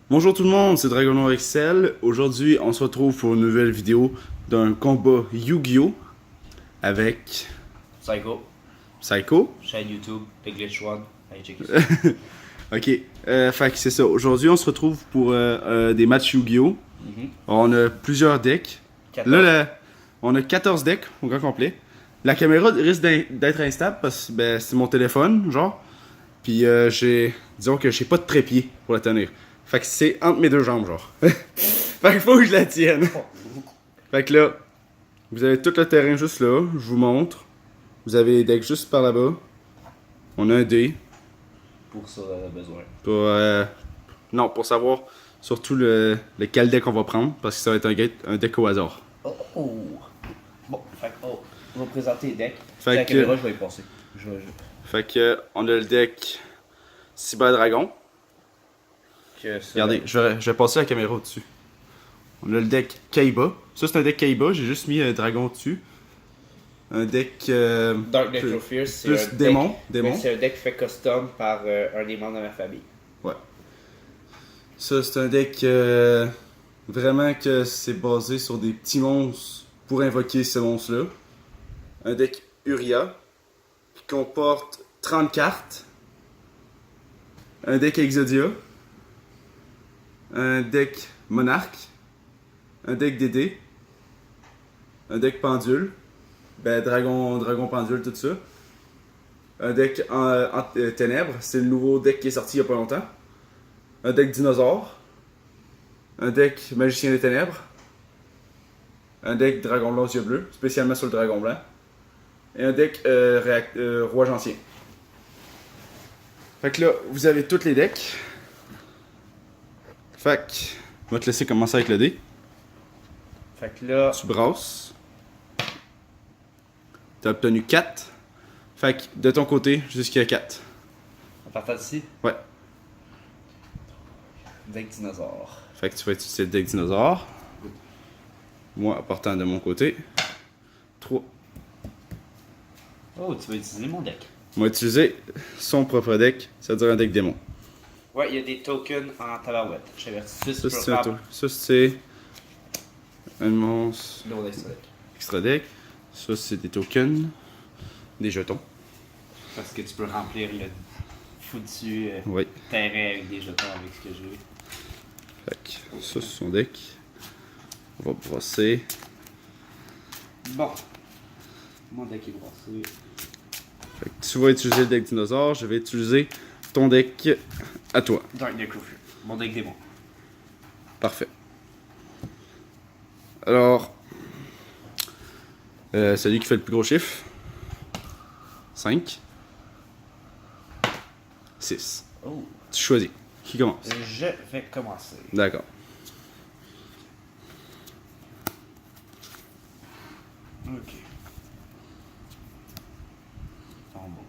Bonjour tout le monde, c'est Dragon Noir Excel. Aujourd'hui, on se retrouve pour une nouvelle vidéo d'un combat Yu-Gi-Oh! Avec Psycho, Psycho. chaîne YouTube, The Glitch One. Allez, checker ça. Ok, fait que c'est ça. Aujourd'hui, on se retrouve pour des matchs Yu-Gi-Oh! On a plusieurs decks. 14. On a 14 decks au grand complet. La caméra risque d'être instable parce que c'est mon téléphone, genre. Puis disons que j'ai pas de trépied pour la tenir. Fait que c'est entre mes deux jambes, genre. Fait qu'il faut que je la tienne. Fait que là, vous avez tout le terrain juste là. Je vous montre. Vous avez les decks juste par là-bas. On a un dé. Pour ça, on a besoin. Non, pour savoir surtout lequel deck on va prendre. Parce que ça va être un deck au hasard. Oh. Bon, on va présenter les decks. Fait La que- caméra, je vais y passer. Fait que on a le deck Cyber Dragon. Regardez, je vais passer la caméra au-dessus. On a le deck Kaiba. Ça, c'est un deck Kaiba. J'ai juste mis un dragon dessus. Un deck. Dark plus- Necro Fierce, c'est plus un démon, deck. démon. Mais c'est un deck fait custom par un des membres de ma famille. Ouais. Ça, c'est un deck vraiment que c'est basé sur des petits monstres pour invoquer ces monstres-là. Un deck Uria qui comporte 30 cartes. Un deck Exodia. Un deck Monarque. Un deck DD. Un deck Pendule. Dragon Pendule, tout ça. Un deck Ténèbres. C'est le nouveau deck qui est sorti il y a pas longtemps. Un deck Dinosaure. Un deck Magicien des Ténèbres. Un deck Dragon Blanc aux yeux bleus, spécialement sur le Dragon Blanc. Et un deck Roi Gentien. Fait que là, vous avez tous les decks. Fait que, je vais te laisser commencer avec le dé. Fait que là, Tu brasses. T'as obtenu 4. Fait que, de ton côté, jusqu'à 4. en partant d'ici, Ouais. deck dinosaure. Fait que tu vas utiliser le deck dinosaure. Moi, en partant de mon côté. 3. Oh, tu vas utiliser mon deck. On va utiliser son propre deck, c'est-à-dire un deck démon. Ouais, il y a des tokens en tabarouette. Je t'avertis. Ça, c'est un monstre L'autre extra deck. extra deck. Ça, c'est des tokens. Des jetons. Parce que tu peux remplir le foutu Oui. terrain avec des jetons avec ce que j'ai. Fait que ça, c'est son deck. On va brosser. Bon. Mon deck est brassé. Fait que tu vas utiliser le deck dinosaure, je vais utiliser ton deck à toi. Dark Necro Fierce. Mon deck démon. Parfait. Alors, celui qui fait le plus gros chiffre. 5. 6. Oh. Tu choisis. Qui commence? Je vais commencer. D'accord. Ok. Tombeau.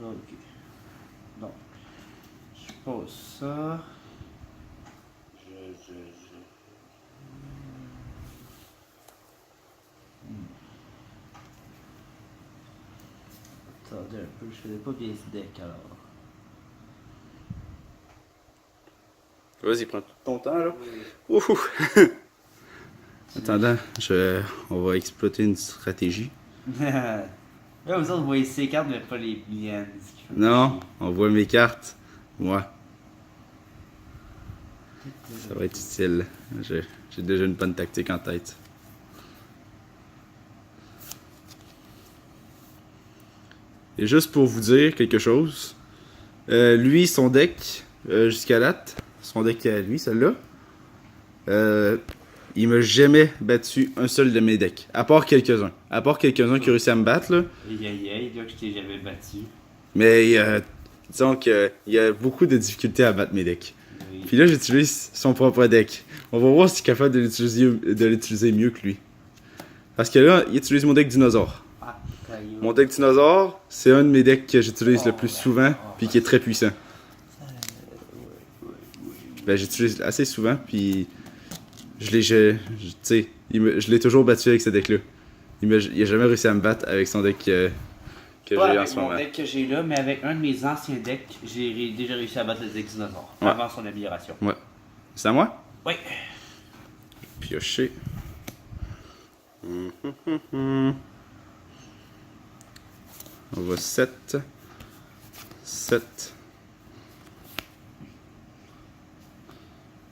Ok. Donc, je pose ça. Attendez un peu, je connais pas bien ce deck alors. Vas-y, prends ton temps là. Ouhou. Attendant, on va exploiter une stratégie. Là, vous autres, vous voyez ces cartes, mais pas les miennes. ce qui fait Non, chier. on voit mes cartes. Moi. Ça va être utile. J'ai déjà une bonne tactique en tête. Et juste pour vous dire quelque chose, lui, son deck, jusqu'à date, son deck à lui, celle-là, il m'a jamais battu un seul de mes decks. À part quelques-uns. À part quelques-uns qui ont réussi à me battre, là. Aïe, là, que je t'ai jamais battu. Mais disons qu'il y a beaucoup de difficultés à battre mes decks. Oui. Puis là, j'utilise son propre deck. On va voir si je suis capable de l'utiliser mieux que lui. Parce que là, il utilise mon deck dinosaure. Ah, caillou. Mon deck dinosaure, c'est un de mes decks que j'utilise le plus souvent, puis qui est très puissant. Ben, j'utilise assez souvent, puis je l'ai toujours battu avec ce deck-là. Il a jamais réussi à me battre avec son deck que que Pas j'ai en avec ce mon moment. deck que j'ai là, mais avec un de mes anciens decks, j'ai déjà réussi à battre le deck dinosaure. Ouais. Avant son amélioration. Ouais. C'est à moi? Oui. Piocher. On va 7. 7.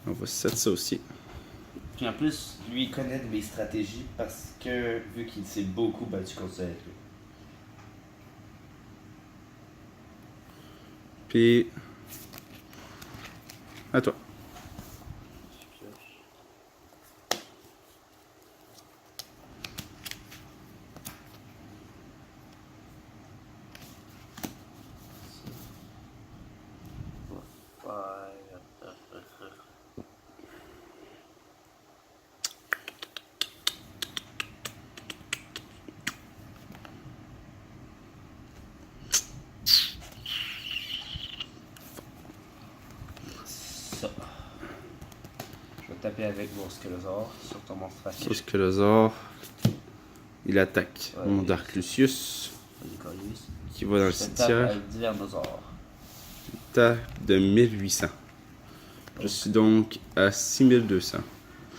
On va 7 ça aussi. Puis en plus, lui, il connaît de mes stratégies parce que, vu qu'il sait beaucoup battu contre ça avec lui. Puis. À toi. Ça. Je vais taper avec mon Skelosaure sur ton monstre facile. Sauf que le Zor, il attaque Ouais, mon oui. Dark Lucius qui va dans le Je tape cimetière. avec Tyrannosaure. Tape de 1800. Je suis donc à 6200.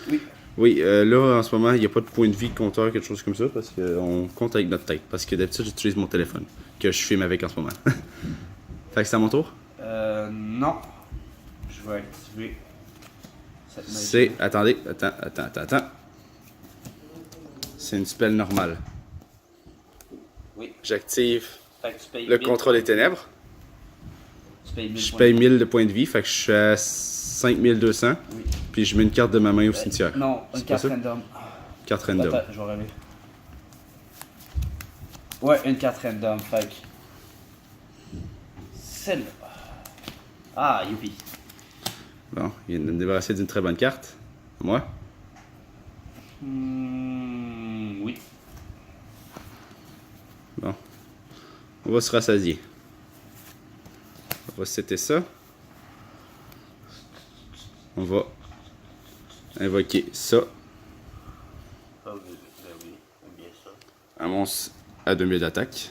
Oui. Oui, là en ce moment, il n'y a pas de point de vie compteur, quelque chose comme ça, parce qu'on compte avec notre tête. Parce que d'habitude, j'utilise mon téléphone, que je filme avec en ce moment. Fait que c'est à mon tour. Non. Je vais activer cette magie. C'est. Attendez, attends. C'est une spell normale. Oui. J'active Fait que tu payes le 1000. contrôle des ténèbres. Tu payes 1000 Je points paye de- 1000 de points de vie, fait que je suis à 5200. Oui. Puis je mets une carte de ma main au cimetière. Non, une C'est pas carte ça? random. Carte random. Attends, je vais relever. Ouais, une carte random, fait que. Celle-là. Ah, youpi. Bon, il vient de me débarrasser d'une très bonne carte. Moi. Oui. Bon. On va se rassasier. On va setter ça. On va invoquer ça. Ah oui, bien ça. Un monstre à 2000 d'attaque.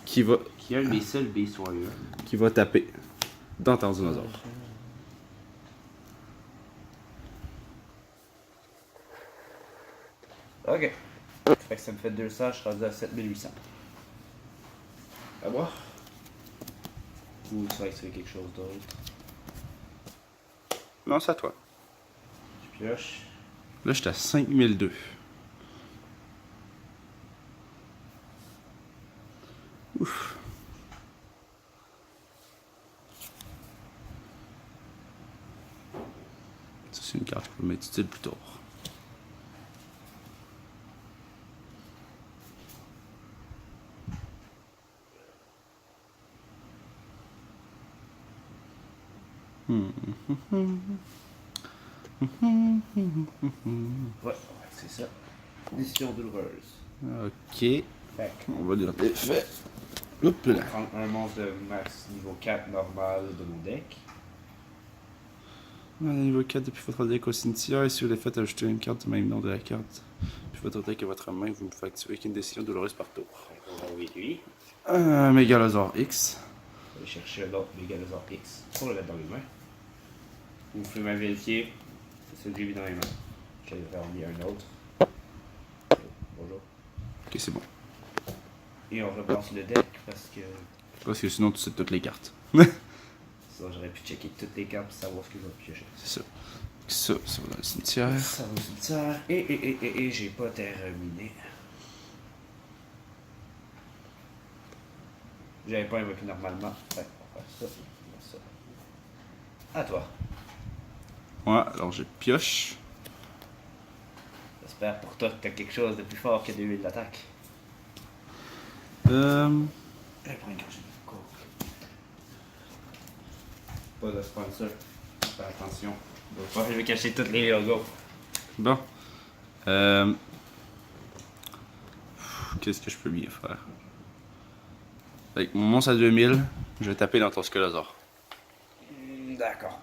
Qui va Qui est un de mes seuls Beast Warriors. taper dans ton dinosaure. Ok. Fait que ça me fait 200, je suis rendu à 7800. À boire. Ou tu vas activer quelque chose d'autre. Non, c'est à toi. Je pioche. Là, j'étais à 5002. Ouf. Ça, c'est une carte que je peux m'être utile plus tard. Ouais, c'est ça. Décision douloureuse. Ok. Fait On va dire l'effet. Hop là. que prendre un monstre de max niveau 4 normal de mon deck. On a niveau 4 depuis votre deck au cimetière et si vous l'avez fait, ajoutez une carte du même nom de la carte. Puis votre deck à votre main, vous ne pouvez activer qu'une décision douloureuse par tour. Fait qu'on va envoyer lui. Un Mégalosaure X. On va aller chercher l'autre Megalosaurus X pour le mettre dans les mains. Vous pouvez même vérifier. C'est celui que j'ai mis dans les mains. Je vais en mis un autre. Bonjour. Ok, c'est bon. Et on rebalance le deck parce que Parce que sinon, tu sais toutes les cartes. sinon j'aurais pu checker toutes les cartes pour savoir ce que je vais piocher. C'est ça. Ça va dans le cimetière. Ça va au cimetière. Et j'ai pas terminé. J'avais pas invoqué normalement. Fait qu'on va faire ça. À toi. Ouais, alors je pioche. J'espère pour toi que t'as quelque chose de plus fort que 2000 d'attaque. Je prends une gorgée de coke. Pas de sponsor. Fais attention. Je vais cacher tous les logos. Bon. Qu'est-ce que je peux bien faire? Avec mon monstre à 2000, je vais taper dans ton Skelosaure. D'accord.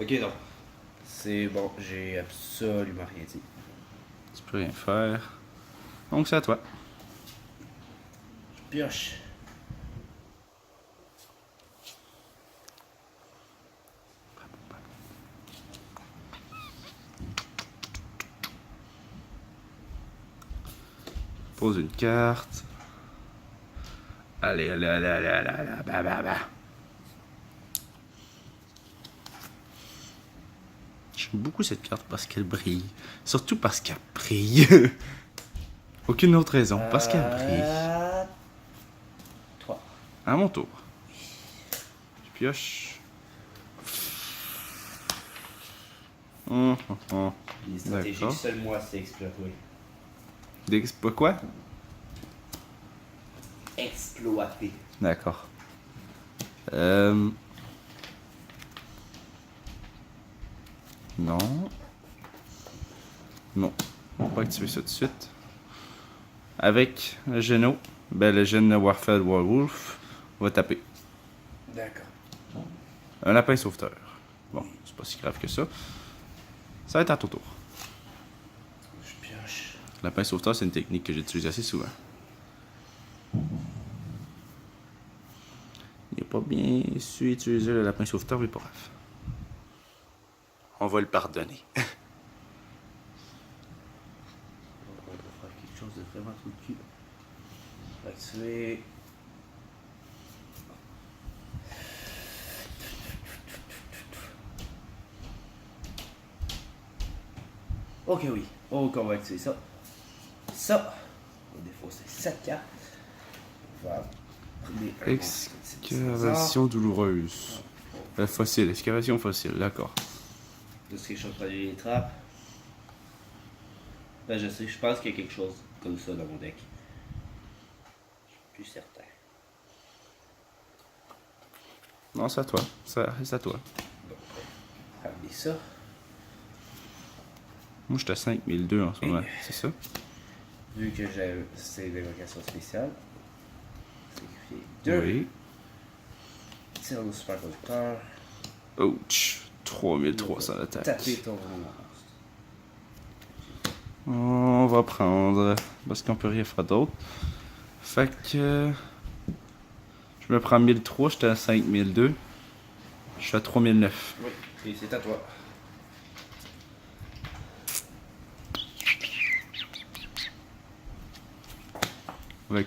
Ok, non. C'est bon, j'ai absolument rien dit. Tu peux rien faire. Donc c'est à toi. Je pioche. Pose une carte. Allez, allez, allez, allez, allez, allez, bah, bah, bah. J'aime beaucoup cette carte parce qu'elle brille. Surtout parce qu'elle brille. Aucune autre raison, parce qu'elle brille. Toi. À mon tour. Je pioche. Les stratégies, D'accord. seul moi c'est exploiter. Quoi? Exploiter. D'accord. Non. Non. On va pas activer ça tout de suite. Avec le Geno, ben le Gène Warfare Warwolf, on va taper. D'accord. Un lapin sauveteur. Bon, c'est pas si grave que ça. Ça va être à ton tour. Je pioche. Lapin sauveteur, c'est une technique que j'utilise assez souvent. Il n'a pas bien su utiliser le lapin sauveteur, mais pas grave. On va le pardonner. On va faire quelque chose de vraiment tout le cul. Activer. Ok, oui. Ok, on va activer ça. Ça. On va défausser 7 cartes. On va prendre un Excavation douloureuse. Fossile, excavation fossile, d'accord. Est-ce que je suis en train de les trappes? Ben, je sais, je pense qu'il y a quelque chose comme ça dans mon deck. Je suis plus certain. Non, c'est à toi. C'est à toi. Bon, ramener ça. Moi, je suis à 5002 en ce moment. Et- C'est ça? Vu que j'ai c'est une évocation spéciale. Sacrifier 2. Oui. Tire le super conducteur. Ouch. 3300 d'attaque. Taper ton monstre. On va prendre. Parce qu'on peut rien faire d'autre. Fait que. Je me prends 1003, j'étais à 5002. Je suis à 3009. Oui, et c'est à toi. On va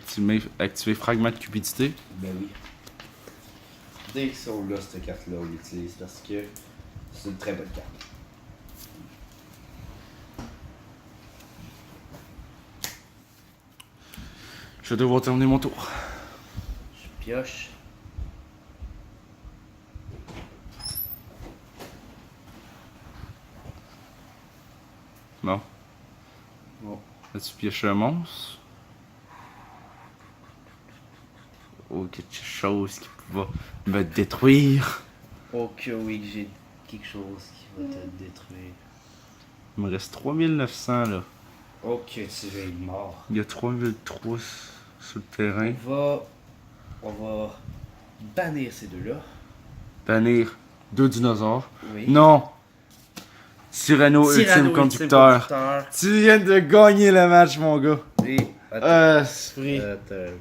activer fragment de cupidité. Ben oui. Dès qu'ils sont là, cette carte-là, on l'utilise parce que c'est une très bonne carte. Je vais devoir terminer mon tour. Je pioche. Bon. Bon. As-tu pioché un monstre? Ou quelque chose qui va me détruire? Oh que oui, que j'ai quelque chose qui va te détruire. Il me reste 3900 là. Oh que tu vas être mort. Il y a 3003 sur le terrain. On va bannir ces deux-là. Bannir 2 dinosaures. Oui. Non! Cyrano ultime conducteur. Tu viens de gagner le match, mon gars. Et, attends, Esprit. attends.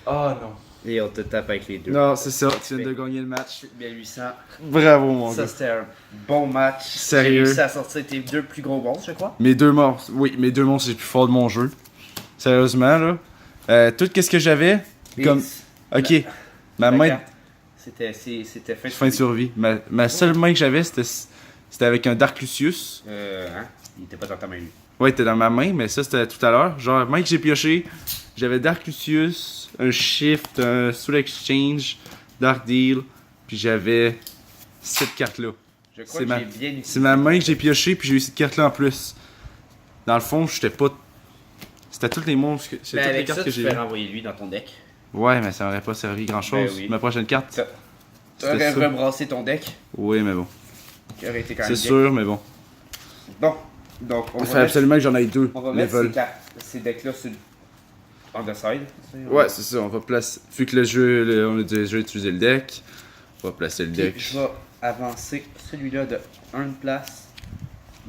Oh non. Et on te tape avec les deux. Non, c'est ça, tu viens de gagner le match. 1800. Bravo, mon Ça, gars. c'était un bon match. Sérieux? J'ai réussi à sortir tes deux plus gros monstres, je crois. Mes deux monstres, oui, mes deux monstres les plus forts de mon jeu. Sérieusement, là. Tout ce que j'avais, comme. Ok, ma La main. carte, c'était Fin de survie. Ma seule main que j'avais, c'était avec un Dark Lucius. Hein? Il était pas dans ta main, lui. Ouais, il était dans ma main, mais ça, c'était tout à l'heure. Genre, la main que j'ai pioché, j'avais Dark Lucius, un Shift, un Soul Exchange, Dark Deal, puis j'avais cette carte-là. Je crois C'est que ma- j'ai bien utilisé. C'est ma main que j'ai pioché, puis j'ai eu cette carte-là en plus. Dans le fond, j'étais pas. C'était tous les monstres, Mais c'était toutes les avec cartes ça, que tu j'ai peux eues. renvoyer lui dans ton deck. Ouais, mais ça m'aurait pas servi grand-chose. Ben oui. Ma prochaine carte. Tu C'était aurais ça. rebrassé ton deck, Oui, mais bon. qui aurait été quand C'est même sûr, mais bon. Bon, donc on Il va faut mettre, absolument que j'en aille deux. on va mettre level. ces decks-là sur on the side. Ouais, c'est ça, on va placer. Vu que le jeu, on a déjà utilisé le deck, on va placer le Ok, deck. je vais avancer celui-là de 1 place.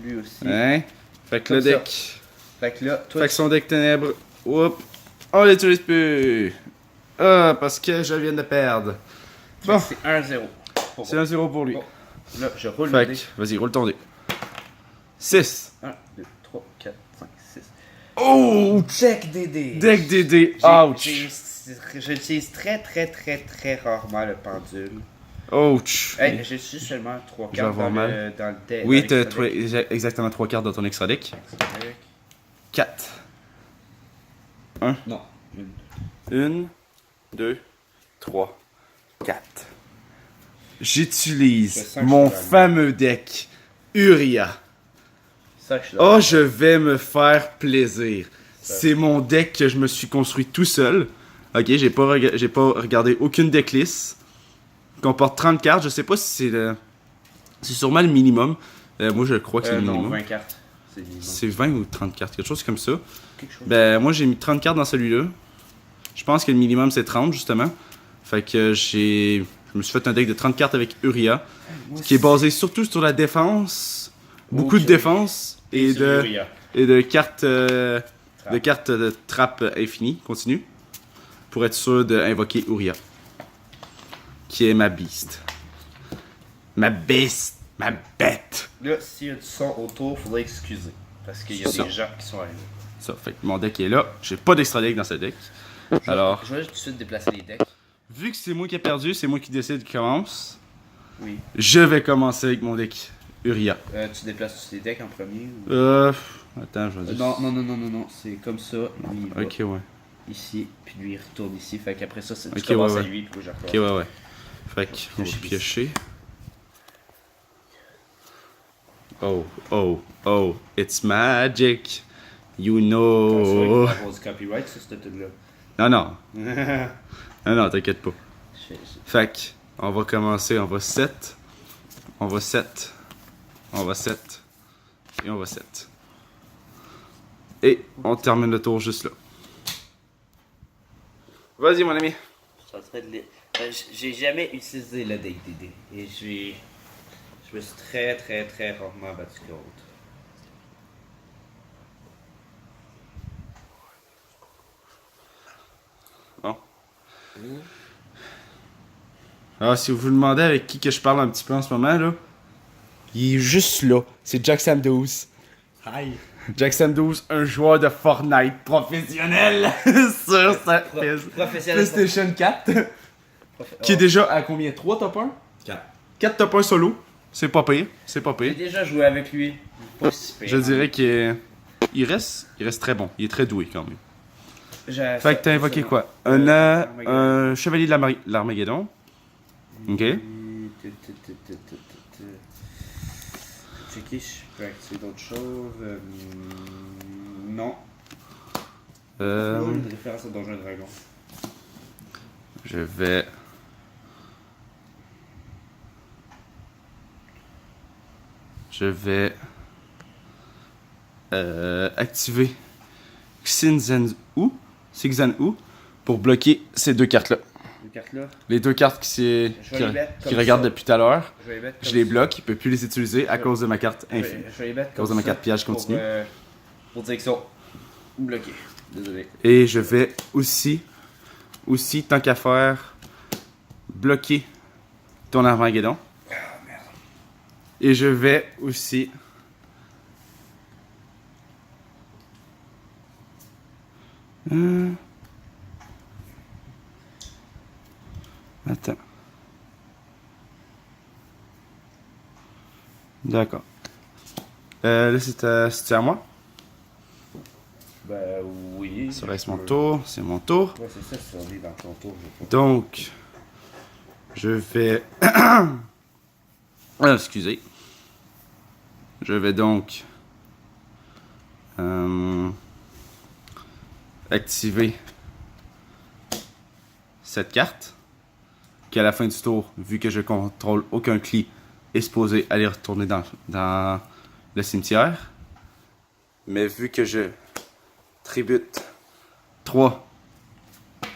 Lui aussi. Hein? Fait que le Comme ça. deck. Fait que là, toi, Fait que son deck ténèbres. Oups. On l'utilise plus. Ah, parce que je viens de perdre. Bon, c'est 1-0. Pour c'est 1-0 pour lui. Bon. Là, je roule le Fait dé. que, vas-y, roule ton dé. 6. 1, 2, 3, 4, 5, 6. Oh! Check des dés. Deck DD. J'ai- Ouch. J'utilise très rarement le pendule. Ouch. Hey, j'ai su seulement 3 Je vais cartes avoir dans mal. dans le deck. Oui, dans t'as l'extra deck. exactement 3 cartes dans ton extra deck. 4. Non. 1, 2, 3, 4. J'utilise Je sens que mon je suis fameux deck Uria. Ça, je suis Oh, je vais me faire plaisir. Ça. C'est mon deck que je me suis construit tout seul. Ok, j'ai pas regardé aucune decklist. Comporte 30 cartes. Je sais pas si c'est le. C'est sûrement le minimum. Moi, je crois que c'est le non, minimum. 20 cartes. C'est minimum. C'est 20 ou 30 cartes, quelque chose comme ça. Quelque chose. Ben, moi, j'ai mis 30 cartes dans celui-là. Je pense que le minimum, c'est 30, justement. Fait que je me suis fait un deck de 30 cartes avec Uria, Moi, qui est basé surtout sur la défense. Beaucoup de Ok. défense et sur de, Uria. et de cartes Trappe. de cartes de trappe infinie, continue, pour être sûr d'invoquer Uria, qui est ma beast. Ma beast, ma bête. Là, s'il y a du son autour, faudrait excuser. Parce qu'il y a Ça. des gens qui sont arrivés. Ça, fait que mon deck est là. J'ai pas d'extra deck dans ce deck. Alors, Je vais tout de suite déplacer les decks. vu que c'est moi qui ai perdu, c'est moi qui décide qui commence. Oui. Je vais commencer avec mon deck Uria. Tu déplaces tous les decks en premier ou... Attends, je vais dire. Non. C'est comme ça. Lui, il va Ok, ouais. ici, puis lui, il retourne ici. Fait qu'après ça, tu Ok, commences ouais, à ouais. lui, puis moi, je Ok, recommence. ouais. Fait que, on va Piocher. piocher. Oh, it's magic. You know. À cause du copyright, ça, cette tune-là. Non, non, t'inquiète pas. Je- Fait que, on va commencer, on va 7. On va 7. On va 7. Et on va 7. Et on termine le tour juste là. Vas-y, mon ami. Ça serait de j'ai jamais utilisé le deck DD. Et je me suis très rarement battu contre. Bon. Alors, si vous vous demandez avec qui que je parle un petit peu en ce moment, là, il est juste là. C'est Jack Sam 12. Hi! Jack Sam 12, un joueur de Fortnite professionnel sur sa Professionnel. PlayStation 4. Qui est déjà à combien? 3 top 1? 4. 4 top 1 solo. C'est pas pire. C'est pas J'ai pire. déjà joué avec lui. Pas si pire. Je dirais qu'il reste très bon. Il est très doué quand même. J'ai Fait que t'as invoqué quoi? Un chevalier de l'Armageddon. Ok. Checker, je peux activer d'autres choses. Non. Une référence à Donjon et Dragon. Je vais. Activer Xinzhen Xinzhen pour bloquer ces deux cartes-là. Les cartes là, Les deux cartes Je vais les mettre qui comme regardent ça. depuis tout à l'heure. je vais les mettre Je comme les ça. bloque, il peut plus les utiliser à cause de ma carte infinie. Je vais les mettre À cause comme de ma ça carte piège continue. Pour dire qu'ils sont bloqués. Désolé. Et je vais aussi, tant qu'à faire, bloquer ton Armageddon. Ah merde. Et je vais aussi. Attends. D'accord. Là, c'est à moi. Ben oui. Ça reste mon tour. C'est mon tour. Ouais, c'est ça, on est dans ton tour. Je sais pas. Donc, je vais. Excusez. Je vais donc activer cette carte qui, à la fin du tour, vu que je contrôle aucun cli, est supposé aller retourner dans le cimetière. Mais vu que je tribute 3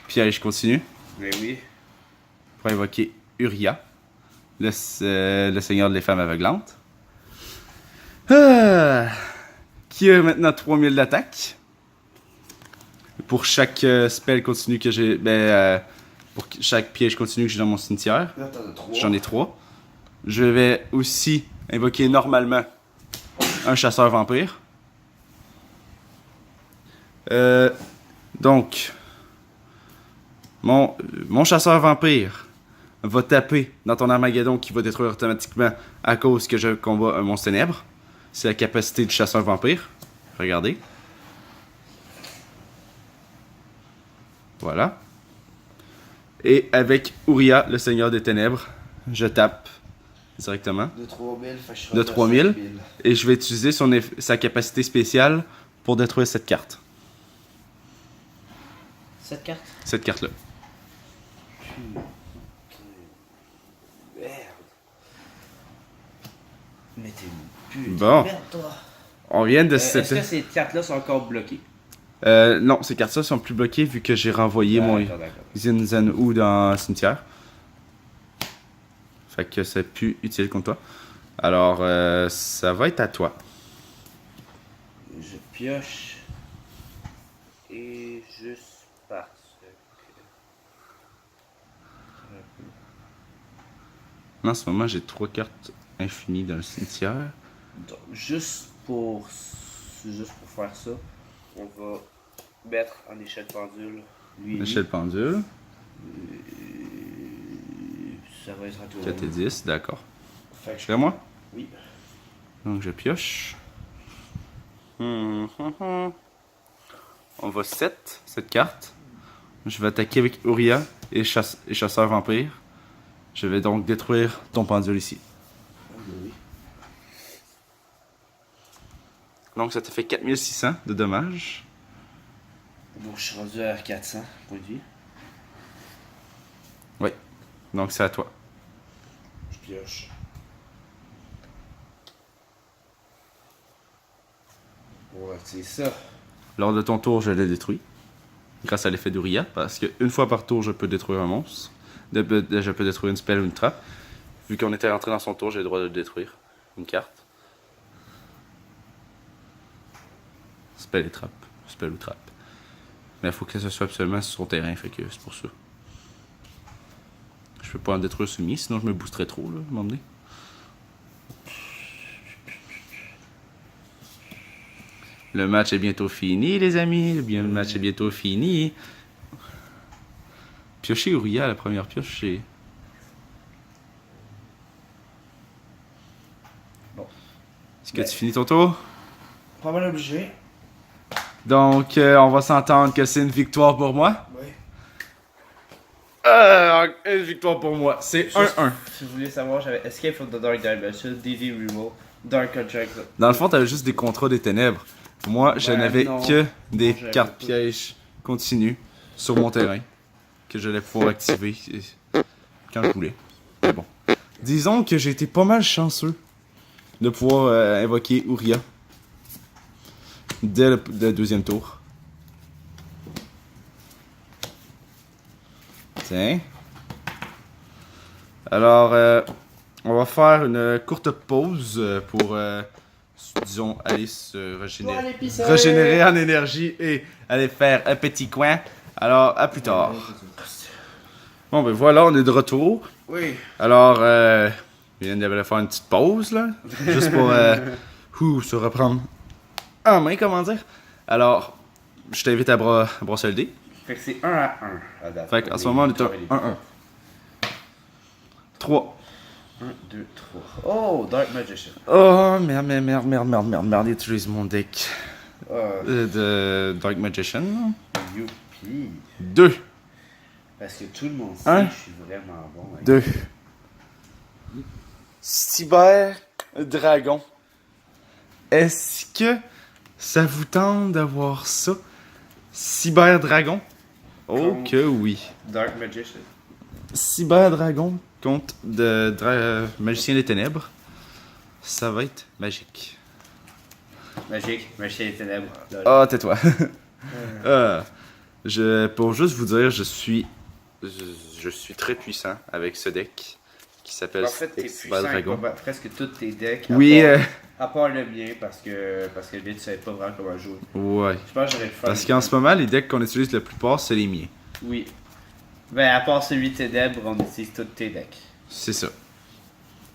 pièges continus Mais oui. pour invoquer Uria, le Seigneur des Femmes Aveuglantes. Ah, qui a maintenant 3000 d'attaque. Pour chaque spell continu que j'ai. Pour chaque piège continu que j'ai dans mon cimetière. Là, t'en as 3. J'en ai 3. Je vais aussi invoquer normalement un chasseur vampire. Donc, mon chasseur vampire va taper dans ton Armageddon qui va détruire automatiquement à cause que je combats un monstre ténèbre. C'est la capacité du chasseur vampire. Regardez. Voilà. Et avec Uria, le Seigneur des Ténèbres, je tape directement. De 3000, fait que je De 3000. Et je vais utiliser sa capacité spéciale pour détruire cette carte. Cette carte? Cette carte-là. Merde. Mais t'es une pute. Bon. Merde, toi. On vient de Est-ce que ces cartes-là sont encore bloquées? Non, ces cartes-là sont plus bloquées vu que j'ai renvoyé mon D'accord. Xin Zan Wu dans le cimetière. Fait que c'est plus utile contre toi. Alors, ça va être à toi. Je pioche. Et juste parce que... En ce moment, j'ai 3 cartes infinies dans le cimetière. Donc, juste pour faire ça, on va mettre en échelle pendule lui et Échelle pendule. ça va être à toi. 4 et 10, d'accord. Fait que je... C'est à moi? Oui. Donc je pioche. On va 7, cette carte. Je vais attaquer avec Uria et chasseur vampire. Je vais donc détruire ton pendule ici. Oui. Donc ça te fait 4600 de dommages. Donc je suis rendu à 400 points de vie. Oui. Donc c'est à toi. Je pioche. Ouais, c'est ça. Lors de ton tour, je le détruis. Grâce à l'effet d'Uria. Parce qu'une fois par tour, je peux détruire un monstre. Je peux détruire une spell ou une trappe. Vu qu'on était rentré dans son tour, j'ai le droit de le détruire. Une carte. Spell et trappe. Spell ou trappe. Mais il faut que ce soit absolument sur son terrain, fait que c'est pour ça. Je peux pas en détruire soumis, sinon je me boosterais trop, là, à un moment donné. Le match est bientôt fini, les amis. Le match est bientôt fini. Piocher Uria, la première pioche, c'est... Bon. Est-ce que tu finis ton tour? Pas mal obligé. Donc, on va s'entendre que c'est une victoire pour moi. Oui. Une victoire pour moi. C'est 1-1. Si vous voulez savoir, j'avais Escape from the Dark Dimension, DV Remote, Dark Contract. Dans le fond, t'avais juste des contrats des ténèbres. Moi, je Ouais, n'avais non. que des Non, j'avais cartes pas. pièges continues sur mon terrain que j'allais pouvoir activer quand je voulais. Mais bon. Disons que j'ai été pas mal chanceux de pouvoir invoquer Uria dès le deuxième tour. Tiens. Alors, on va faire une courte pause pour, disons, aller se régénérer en énergie et aller faire un petit coin. Alors, à plus tard. Bon, ben voilà, on est de retour. Oui. Alors, je viens de faire une petite pause, là, juste pour se reprendre en main, comment dire. Alors, je t'invite à brosser le dé. Fait que c'est 1 à 1 à date. Fait qu'en ce moment, on est à 1-1. 3. 1, 2, 3. Oh, Dark Magician. Oh, merde, utilise mon deck Oh, de Dark Magician. youpi. 2. Parce que tout le monde sait Un. que je suis vraiment bon. Avec 2. Cyber Dragon. Est-ce que ça vous tente d'avoir ça? Cyber Dragon? Oh Contre- que oui. Dark Magician. Cyber Dragon contre Magicien des Ténèbres. Ça va être magique. Magique, Magicien des Ténèbres. Ah, tais-toi. Pour juste vous dire, je suis très puissant avec ce deck. qui s'appelle En fait, t'es Styx puissant avec Dragon. presque tous tes decks. Oui, À part le mien, parce que le mien, tu savais pas vraiment comment jouer. ouais. Je pense que j'aurais pu faire. Parce qu'en ce moment, les decks qu'on utilise la plupart, c'est les miens. Oui. Ben, à part celui de Ténèbres, on utilise tous tes decks. C'est ça.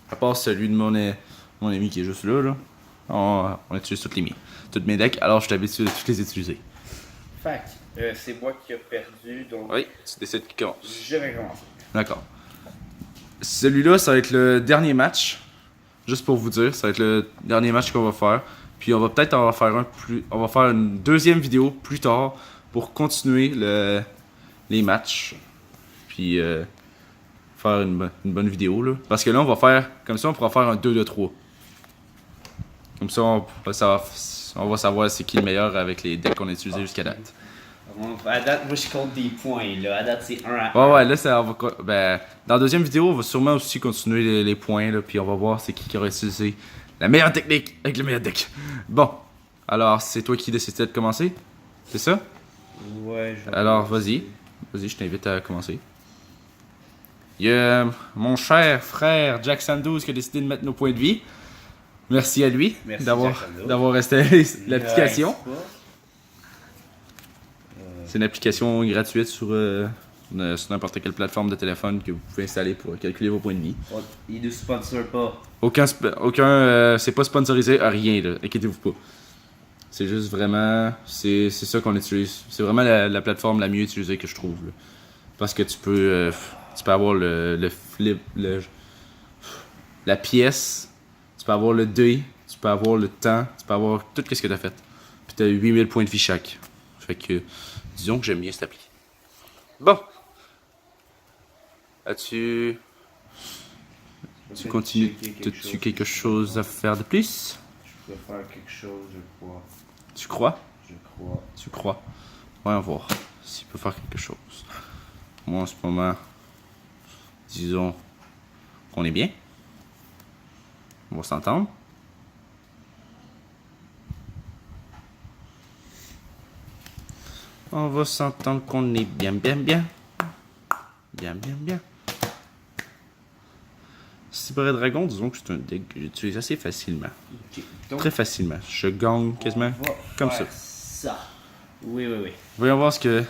À part celui de mon ami qui est juste là, on utilise tous les miens. Tous mes decks, alors je suis habitué de tous les utiliser. Fait que, c'est moi qui ai perdu, donc Oui, tu décides qui commence. je vais commencer. D'accord. Celui-là, ça va être le dernier match. Juste pour vous dire, ça va être le dernier match qu'on va faire. Puis on va peut-être en faire on va faire une deuxième vidéo plus tard pour continuer les matchs. Puis faire une bonne vidéo là. Parce que là on va faire, comme ça on pourra faire un 2 de 3. Comme ça on va savoir c'est qui le meilleur avec les decks qu'on a utilisés jusqu'à date. À date, moi je compte des points là. À date, c'est 1 à 1. Ouais, là dans la deuxième vidéo on va sûrement aussi continuer les points là. Puis on va voir c'est qui aura utilisé la meilleure technique avec le meilleur deck. Bon, alors c'est toi qui décides de commencer? C'est ça? Ouais, Alors vas-y, je t'invite à commencer. Il y a mon cher frère Jackson 12 qui a décidé de mettre nos points de vie. Merci à lui Merci, d'avoir installé l'application. Ouais, C'est une application gratuite sur n'importe quelle plateforme de téléphone que vous pouvez installer pour calculer vos points de vie. il ne sponsor pas. C'est pas sponsorisé à rien, là, inquiétez-vous pas. C'est juste vraiment, c'est ça qu'on utilise. C'est vraiment la plateforme la mieux utilisée que je trouve. Là. Parce que tu peux avoir le flip, la pièce, tu peux avoir le dé, tu peux avoir le temps, tu peux avoir tout ce que tu as fait. Puis tu as 8000 points de vie chaque. Fait que, disons que j'aime bien cette appli. Bon. Tu continues, as-tu quelque chose à faire de plus? Je peux faire quelque chose, je crois. Tu crois? Je crois. Tu crois? Voyons voir s'il peut faire quelque chose. Moi en ce moment, disons qu'on est bien. On va s'entendre. On va s'entendre qu'on est bien. Bien. Cyber Dragon, disons que c'est un deck que j'utilise assez facilement. Okay. Donc, Très facilement. Je gagne quasiment comme ça. Oui. Voyons voir ce que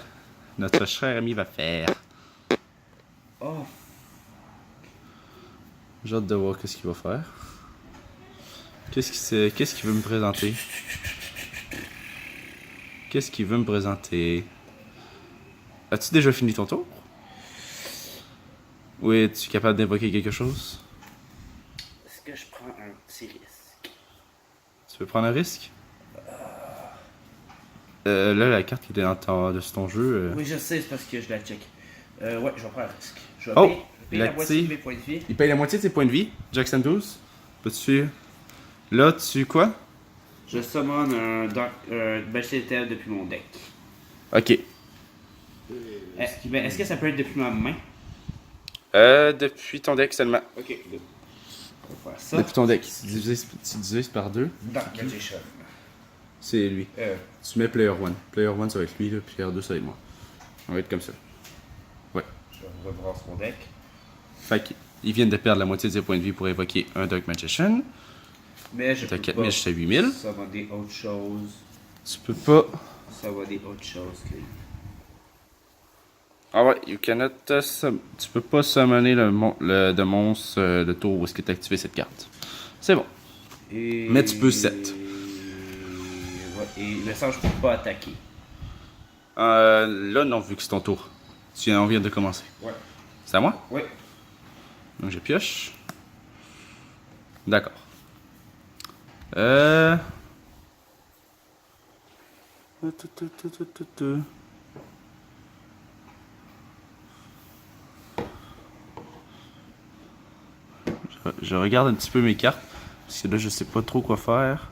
notre cher ami va faire. Oh. J'ai hâte de voir qu'est-ce qu'il va faire. Qu'est-ce qu'il veut me présenter? Qu'est-ce qu'il veut me présenter? As-tu déjà fini ton tour? Oui, es-tu capable d'invoquer quelque chose? Est-ce que je prends un petit risque? Tu veux prendre un risque? Là, la carte qui était de ton jeu... Oui, je sais, c'est parce que je la check. Ouais, je vais prendre un risque. Je vais Oh! payer la moitié de mes points de vie. Il paye la moitié de ses points de vie, Jackson 12. Peux-tu... Là, tu quoi? Je summon un Bachelor Tel depuis mon deck. Ok. Est-ce que ça peut être depuis ma main? Depuis ton deck seulement. Ok, good. On va faire ça. Depuis ton deck. Tu divises par 2. Dark Magician. C'est lui. Tu mets Player 1. Player 1, ça va être lui, là, puis Player 2, ça va être moi. On va être comme ça. Ouais. Je vais revoir mon deck. Fait qu'ils viennent de perdre la moitié de ses points de vie pour évoquer un Dark Magician. Mais je T'as peux 4000 pas. jusqu'à 8000. Ça va des autres choses. Tu peux pas. Ça va des autres choses que... Ah ouais, you cannot. Tu peux pas summoner de monstre le tour où est-ce que t'as activé cette carte. C'est bon. Mais tu peux set. Ouais, et le sens, je peux pas attaquer. Là, non, vu que c'est ton tour. On vient de commencer. Ouais. C'est à moi? Ouais. Donc je pioche. D'accord. Je regarde un petit peu mes cartes. Parce que là, je sais pas trop quoi faire.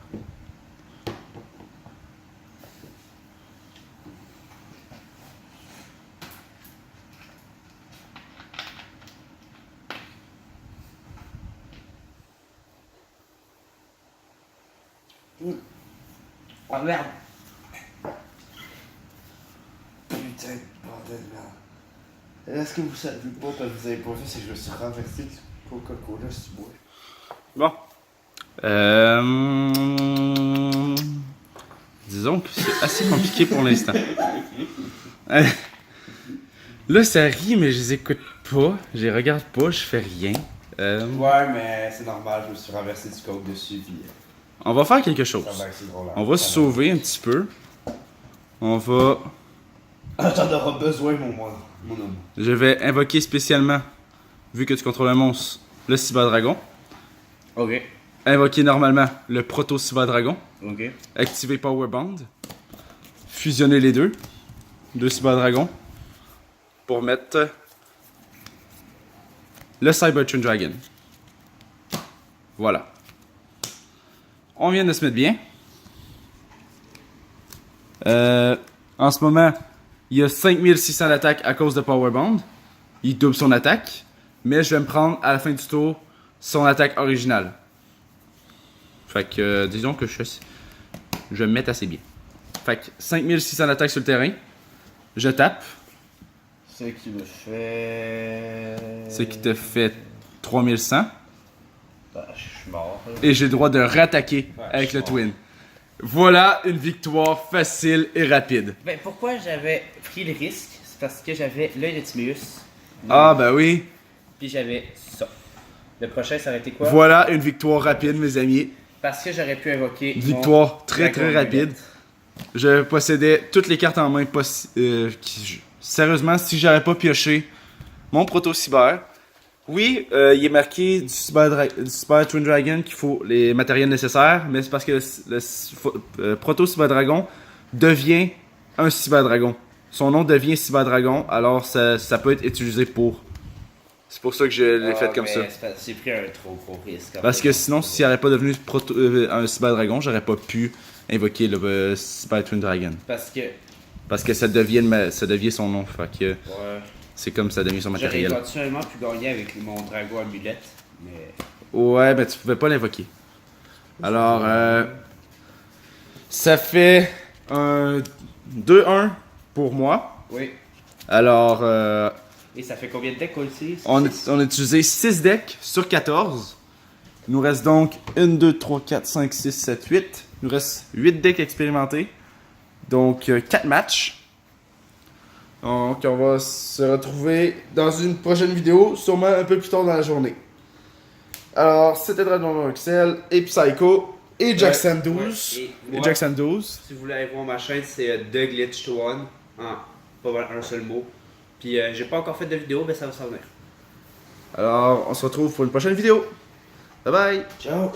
Oh merde! Putain de bordel là. Est-ce que vous savez pas parce que vous avez pas vu, c'est que je me suis renversé Coca-Cola, c'est beau. Bon. Disons que c'est assez compliqué pour l'instant. Là, ça rit, mais je les écoute pas. Je les regarde pas, je fais rien. Ouais, mais c'est normal, je me suis renversé du coke dessus, puis On va faire quelque chose. ça va être assez drôle. On va se sauver un petit peu. On va... Ah, t'en auras besoin, mon homme. Je vais invoquer spécialement, vu que tu contrôles un monstre, le Cyberdragon. Ok. Invoquer normalement le Proto-Cyberdragon. Ok. Activer Powerband. Fusionner les deux Cyberdragons. Pour mettre le Cybertron Dragon. Voilà. On vient de se mettre bien. En ce moment, il y a 5600 d'attaque à cause de Powerband. Il double son attaque. Mais je vais me prendre à la fin du tour son attaque originale. Fait que disons que je vais me mettre assez bien. Fait que 5600 d'attaque sur le terrain. Je tape. C'est qui me fait. Ce qui te fait 3100. Bah, je suis mort. Et j'ai le droit de rattaquer Ouais, avec je le suis twin. Voilà une victoire facile et rapide. Ben, pourquoi j'avais pris le risque? C'est parce que j'avais l'œil de Timéus. Ah ben oui. Puis j'avais ça. Le prochain, ça aurait été quoi? Voilà une victoire rapide, mes amis. Parce que j'aurais pu invoquer. Une victoire mon très Dragon très rapide. Mullet. Je possédais toutes les cartes en main sérieusement, si j'avais pas pioché mon proto-cyber, oui, il est marqué du Cyber Twin Dragon qu'il faut les matériels nécessaires, mais c'est parce que le proto-cyber dragon devient un cyber dragon. Son nom devient cyber dragon, alors ça peut être utilisé pour. C'est pour ça que je l'ai fait comme ça. J'ai pris un trop gros risque. Parce que sinon, s'il n'aurait pas devenu un cyber dragon, j'aurais pas pu invoquer le Cyber Twin Dragon. Parce que ça devient son nom. Fait que Ouais. c'est comme ça devient son J'aurais matériel. éventuellement pu gagner avec mon dragon amulette, mais. Ouais, mais tu pouvais pas l'invoquer. Alors, ça fait un 2-1 pour moi. Oui. Alors, Et ça fait combien de decks qu'on utilise? on a utilisé 6 decks sur 14. Il nous reste donc 1, 2, 3, 4, 5, 6, 7, 8. Il nous reste 8 decks expérimentés. Donc, 4 matchs. Donc, on va se retrouver dans une prochaine vidéo, sûrement un peu plus tard dans la journée. Alors, c'était Dragon Excel et Psycho et Jackson 12. Et Et moi, Jackson 12. si vous voulez aller voir ma chaîne, c'est The Glitch to One. Pas mal un seul mot. Puis j'ai pas encore fait de vidéo, mais ça va s'en venir. Alors, on se retrouve pour une prochaine vidéo. Bye bye! Ciao!